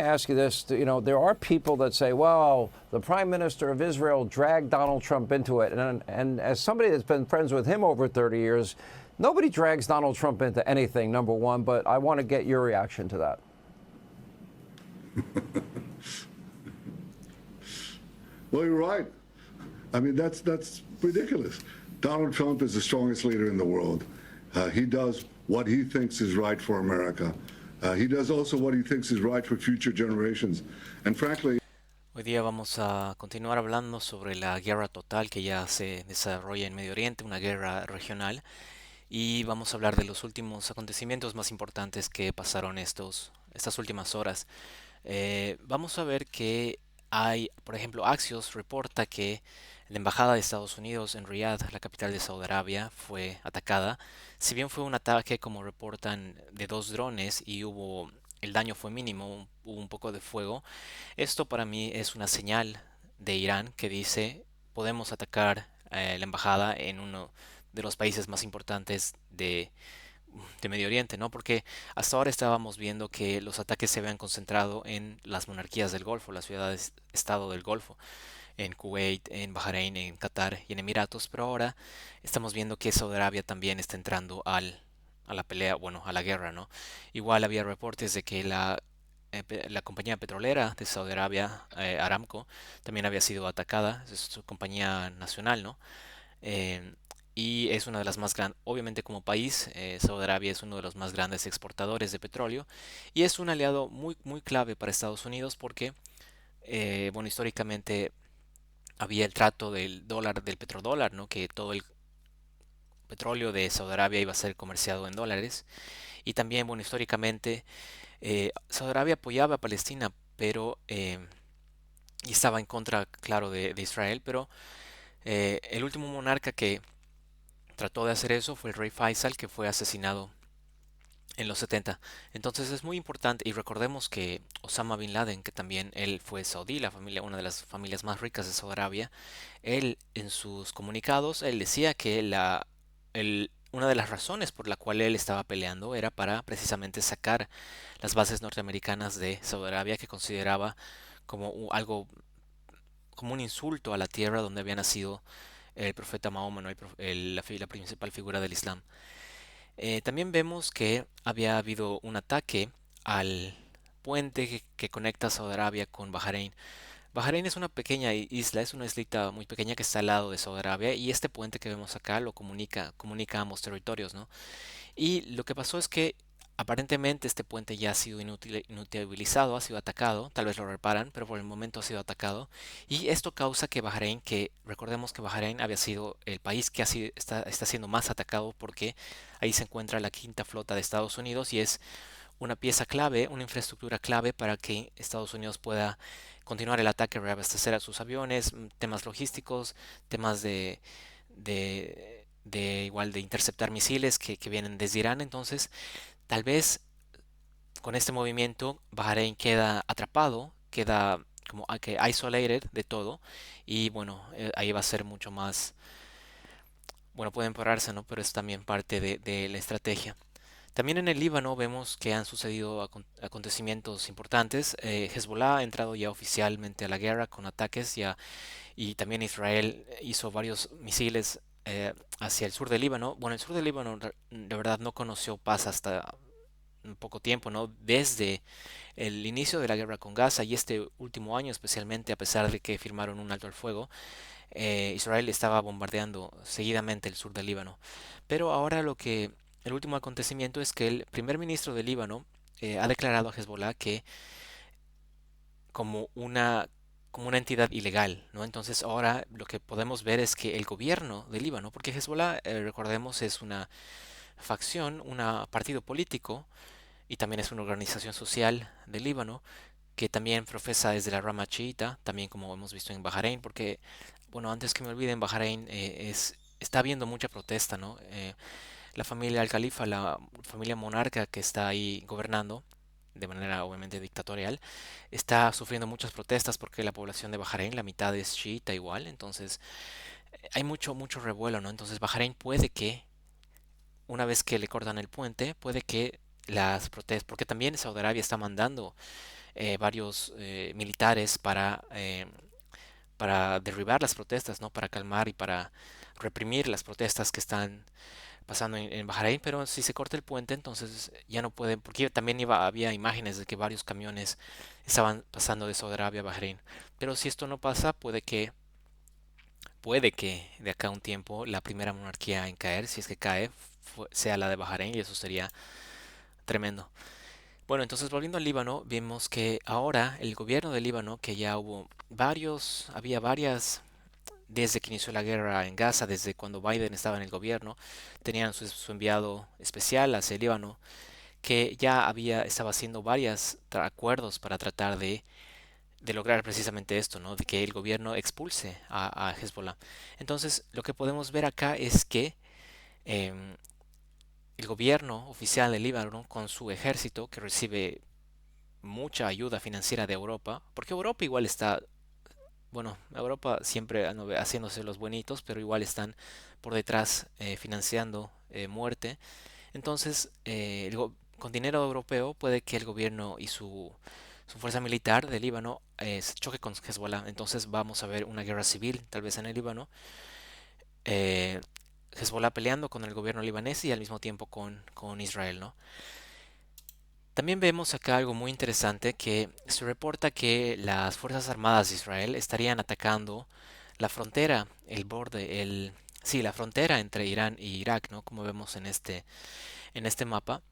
ask you this. You know, there are people that say, well, the Prime Minister of Israel dragged Donald Trump into it. And as somebody that's been friends with him over 30 years, nobody drags Donald Trump into anything, number one. But I want to get your reaction to that. Well, you're right. I mean, that's ridiculous. Donald Trump is the strongest leader in the world. He does what he thinks is right for America. He does also what he thinks is right for future generations. And frankly, Hoy día vamos a continuar hablando sobre la guerra total que ya se desarrolla en Medio Oriente, una guerra regional, y vamos a hablar de los últimos acontecimientos más importantes que pasaron estas últimas horas. Vamos a ver que hay, por ejemplo, Axios reporta que la embajada de Estados Unidos en Riyadh, la capital de Saudi Arabia, fue atacada. Si bien fue un ataque, como reportan, de 2 drones y el daño fue mínimo, hubo un poco de fuego, esto para mí es una señal de Irán que dice podemos atacar la embajada en uno de los países más importantes de Medio Oriente, ¿no? Porque hasta ahora estábamos viendo que los ataques se habían concentrado en las monarquías del Golfo, las ciudades-estado del Golfo, en Kuwait, en Bahrein, en Qatar y en Emiratos, pero ahora estamos viendo que Saudi Arabia también está entrando a la pelea, bueno, a la guerra, ¿no? Igual había reportes de que la compañía petrolera de Saudi Arabia, Aramco, también había sido atacada, es su compañía nacional, ¿no? Eh, y es una de las más grandes, obviamente como país, Saudi Arabia es uno de los más grandes exportadores de petróleo y es un aliado muy, muy clave para Estados Unidos porque, bueno, históricamente había el trato del dólar, del petrodólar, ¿no? Que todo el petróleo de Saudi Arabia iba a ser comerciado en dólares. Y también, bueno, históricamente Saudi Arabia apoyaba a Palestina, pero y estaba en contra, claro, de Israel, pero el último monarca que trató de hacer eso fue el rey Faisal, que fue asesinado en los 70. Entonces es muy importante y recordemos que Osama Bin Laden, que también él fue saudí, la familia, una de las familias más ricas de Saudi Arabia, él en sus comunicados, él decía que una de las razones por la cual él estaba peleando era para precisamente sacar las bases norteamericanas de Saudi Arabia, que consideraba como algo, como un insulto a la tierra donde había nacido el profeta Mahoma, ¿no? La principal figura del Islam. También vemos que había habido un ataque al puente que conecta Saudi Arabia con Bahrein. Bahrein es una pequeña isla, es una islita muy pequeña que está al lado de Saudi Arabia y este puente que vemos acá lo comunica ambos territorios, ¿no? Y lo que pasó es que aparentemente este puente ya ha sido inutilizado, ha sido atacado, tal vez lo reparan, pero por el momento ha sido atacado. Y esto causa que Bahrein, que recordemos que Bahrein había sido el país que está siendo más atacado porque ahí se encuentra la quinta flota de Estados Unidos y es una pieza clave, una infraestructura clave para que Estados Unidos pueda continuar el ataque, reabastecer a sus aviones, temas logísticos, temas de igual de interceptar misiles que vienen desde Irán. Entonces, tal vez con este movimiento Bahrein queda atrapado, queda como que isolated de todo y bueno, ahí va a ser mucho más, bueno, pueden pararse, ¿no? Pero es también parte de la estrategia. También en el Líbano vemos que han sucedido acontecimientos importantes. Hezbollah ha entrado ya oficialmente a la guerra con ataques ya, y también Israel hizo varios misiles hacia el sur del Líbano. Bueno, el sur del Líbano de verdad no conoció paz hasta un poco tiempo, ¿no? Desde el inicio de la guerra con Gaza y este último año especialmente, a pesar de que firmaron un alto al fuego, Israel estaba bombardeando seguidamente el sur del Líbano. Pero ahora el último acontecimiento es que el primer ministro del Líbano ha declarado a Hezbollah que como una entidad ilegal, ¿no? Entonces ahora lo que podemos ver es que el gobierno del Líbano, porque Hezbollah, recordemos, es una facción, un partido político y también es una organización social del Líbano que también profesa desde la rama chiita, también como hemos visto en Bahrein, porque, bueno, antes que me olvide, en Bahrein está habiendo mucha protesta, ¿no? La familia Al-Khalifa, la familia monarca que está ahí gobernando, de manera obviamente dictatorial, está sufriendo muchas protestas porque la población de Bahrein, la mitad es chiita igual, entonces hay mucho, mucho revuelo, ¿no? Entonces Bahrein puede que, una vez que le cortan el puente, puede que las protestas, porque también Saudi Arabia está mandando varios militares para derribar las protestas, ¿no? Para calmar y para reprimir las protestas que están pasando en Bahrein, pero si se corta el puente, entonces ya no pueden, porque también había imágenes de que varios camiones estaban pasando de Saudi Arabia a Bahrein. Pero si esto no pasa, puede que de acá a un tiempo la primera monarquía en caer, si es que cae, sea la de Bahrein y eso sería tremendo. Bueno, entonces volviendo al Líbano, vemos que ahora el gobierno del Líbano, que ya había varias desde que inició la guerra en Gaza, desde cuando Biden estaba en el gobierno, tenían su enviado especial hacia el Líbano, que estaba haciendo varios acuerdos para tratar de lograr precisamente esto, ¿no? De que el gobierno expulse a Hezbollah. Entonces, lo que podemos ver acá es que em, el gobierno oficial del Líbano, con su ejército, que recibe mucha ayuda financiera de Europa, porque Europa igual está, bueno, Europa siempre haciéndose los buenitos, pero igual están por detrás financiando muerte. Entonces, con dinero europeo puede que el gobierno y su fuerza militar de Líbano se choque con Hezbollah. Entonces vamos a ver una guerra civil, tal vez en el Líbano. eh, Hezbollah peleando con el gobierno libanés y al mismo tiempo con Israel, ¿no? También vemos acá algo muy interesante que se reporta que las Fuerzas Armadas de Israel estarían atacando la frontera, sí, la frontera entre Irán y Irak, ¿no? Como vemos en este mapa.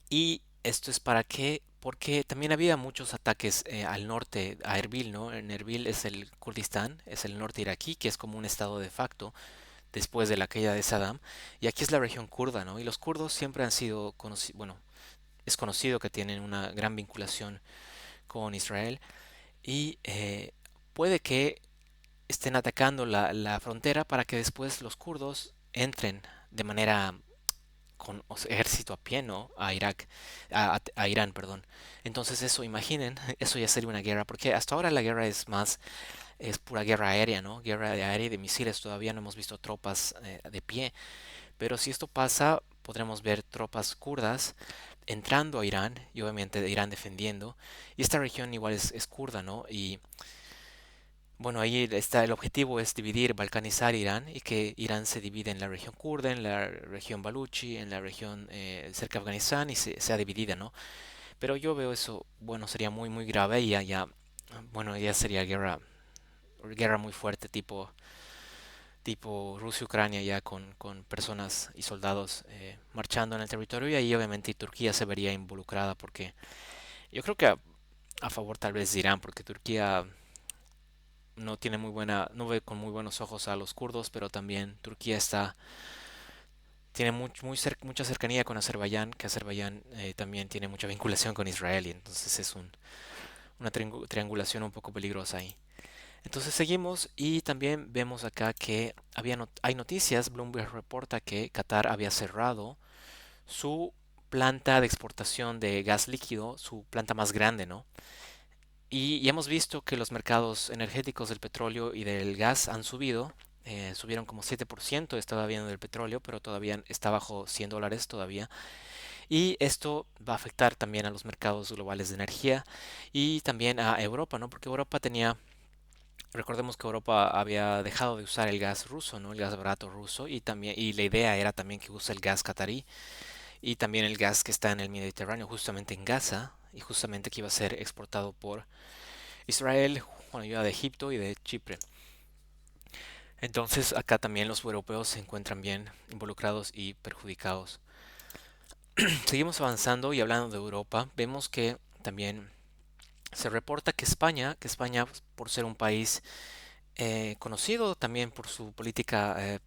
Y esto es para qué, porque también había muchos ataques al norte, a Erbil, ¿no? En Erbil es el Kurdistán, es el norte iraquí, que es como un estado de facto después de la caída de Saddam. Y aquí es la región kurda, ¿no? Y los kurdos siempre han sido conocidos, bueno, es conocido que tienen una gran vinculación con Israel y puede que estén atacando la frontera para que después los kurdos entren de manera con ejército a pie, ¿no? A Irak, a Irán, perdón. Entonces eso, imaginen, eso ya sería una guerra, porque hasta ahora la guerra es pura guerra aérea, ¿no? Guerra de aérea y de misiles, todavía no hemos visto tropas de pie. Pero si esto pasa, podremos ver tropas kurdas entrando a Irán y obviamente Irán defendiendo. Y esta región igual es kurda, ¿no? Y bueno, ahí está, el objetivo es dividir, balcanizar Irán y que Irán se divide en la región kurda, en la región baluchi, en la región cerca de Afganistán y sea dividida, ¿no? Pero yo veo eso, bueno, sería muy, muy grave y bueno, ya sería guerra muy fuerte, tipo Rusia-Ucrania ya con personas y soldados marchando en el territorio y ahí obviamente Turquía se vería involucrada porque yo creo que a favor tal vez de Irán porque Turquía no ve con muy buenos ojos a los kurdos, pero también Turquía tiene mucha cercanía con Azerbaiyán, que Azerbaiyán también tiene mucha vinculación con Israel y entonces es una triangulación un poco peligrosa ahí. Entonces seguimos y también vemos acá que hay noticias, Bloomberg reporta que Qatar había cerrado su planta de exportación de gas líquido, su planta más grande, ¿no? Y hemos visto que los mercados energéticos del petróleo y del gas han subido, subieron como 7%, estaba viendo del petróleo, pero todavía está bajo $100 todavía. Y esto va a afectar también a los mercados globales de energía y también a Europa, ¿no? Porque recordemos que Europa había dejado de usar el gas ruso, ¿no? El gas barato ruso y la idea era también que use el gas catarí y también el gas que está en el Mediterráneo, justamente en Gaza y justamente que iba a ser exportado por Israel con ayuda de Egipto y de Chipre. Entonces acá también los europeos se encuentran bien involucrados y perjudicados. Seguimos avanzando y hablando de Europa, vemos que también se reporta que España por ser un país conocido también por su política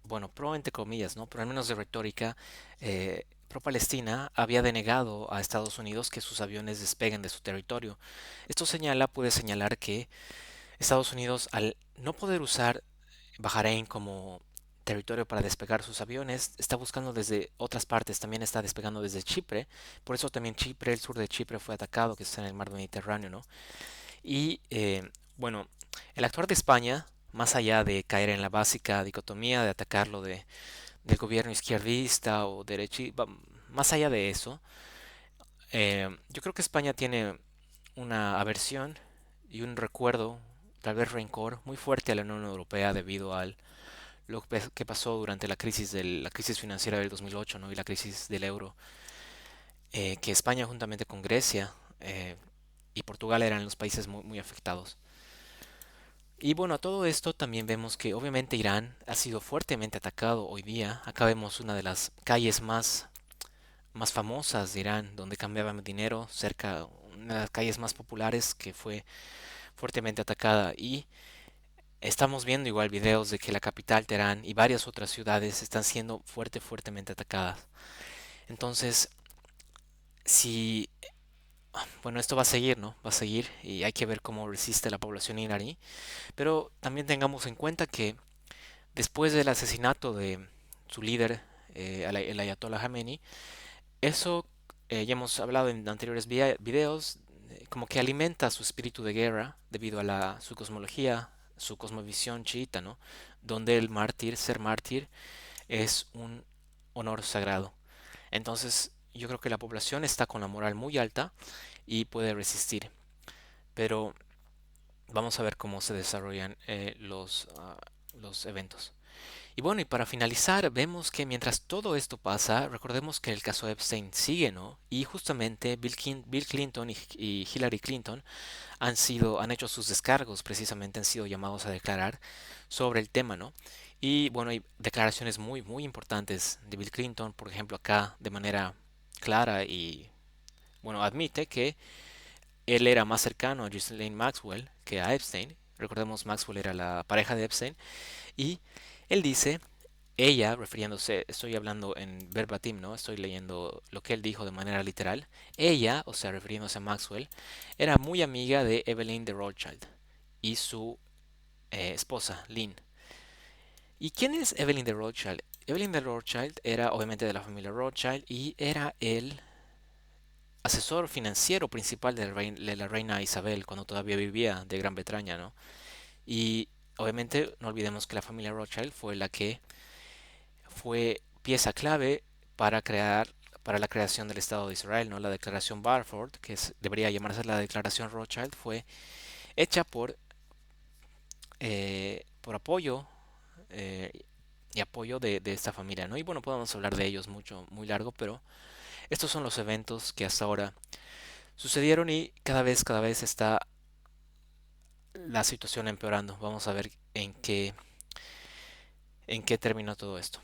bueno, pro entre comillas, ¿no? Pero al menos de retórica, pro Palestina, había denegado a Estados Unidos que sus aviones despeguen de su territorio. Esto puede señalar que Estados Unidos, al no poder usar Bahrein como territorio para despegar sus aviones, está buscando desde otras partes, también está despegando desde Chipre, por eso también Chipre, el sur de Chipre fue atacado, que está en el mar Mediterráneo, ¿no? Y bueno, el actuar de España, más allá de caer en la básica dicotomía de atacarlo del gobierno izquierdista o derechista, más allá de eso, Yo creo que España tiene una aversión y un recuerdo, tal vez rencor, muy fuerte a la Unión Europea debido a que pasó durante la crisis financiera del 2008, ¿no? Y la crisis del euro, que España juntamente con Grecia y Portugal eran los países muy afectados. Y bueno, a todo esto también vemos que obviamente Irán ha sido fuertemente atacado hoy día. Acá vemos una de las calles más famosas de Irán, donde cambiaban dinero, una de las calles más populares que fue fuertemente atacada. Y estamos viendo igual videos de que la capital, Teherán, y varias otras ciudades están siendo fuertemente atacadas. Entonces, si, bueno, esto va a seguir, ¿no? Va a seguir y hay que ver cómo resiste la población iraní. Pero también tengamos en cuenta que después del asesinato de su líder, el Ayatollah Khamenei, eso ya hemos hablado en anteriores videos, como que alimenta su espíritu de guerra debido a su cosmología, su cosmovisión chiita, ¿no? Donde ser mártir, es un honor sagrado. Entonces, yo creo que la población está con la moral muy alta y puede resistir. Pero vamos a ver cómo se desarrollan los eventos. Y bueno, y para finalizar, vemos que mientras todo esto pasa, recordemos que el caso Epstein sigue, ¿no? Y justamente Bill Clinton y Hillary Clinton han hecho sus descargos, precisamente han sido llamados a declarar sobre el tema, ¿no? Y bueno, hay declaraciones muy importantes de Bill Clinton, por ejemplo, acá de manera clara y, bueno, admite que él era más cercano a Ghislaine Maxwell que a Epstein. Recordemos, Maxwell era la pareja de Epstein. Y él dice, ella, refiriéndose, estoy hablando en verbatim, ¿no? Estoy leyendo lo que él dijo de manera literal. Ella, o sea, refiriéndose a Maxwell, era muy amiga de Evelyn de Rothschild y su esposa, Lynn. ¿Y quién es Evelyn de Rothschild? Evelyn de Rothschild era obviamente de la familia Rothschild y era el asesor financiero principal de la reina Isabel cuando todavía vivía de Gran Bretaña, ¿no? Y obviamente no olvidemos que la familia Rothschild fue la que fue pieza clave para para la creación del Estado de Israel, ¿no? La declaración Balfour, debería llamarse la declaración Rothschild, fue hecha por apoyo eh, y apoyo de esta familia, ¿no? Y bueno, podemos hablar de ellos mucho, muy largo, pero estos son los eventos que hasta ahora sucedieron y cada vez está la situación empeorando. Vamos a ver en qué terminó todo esto.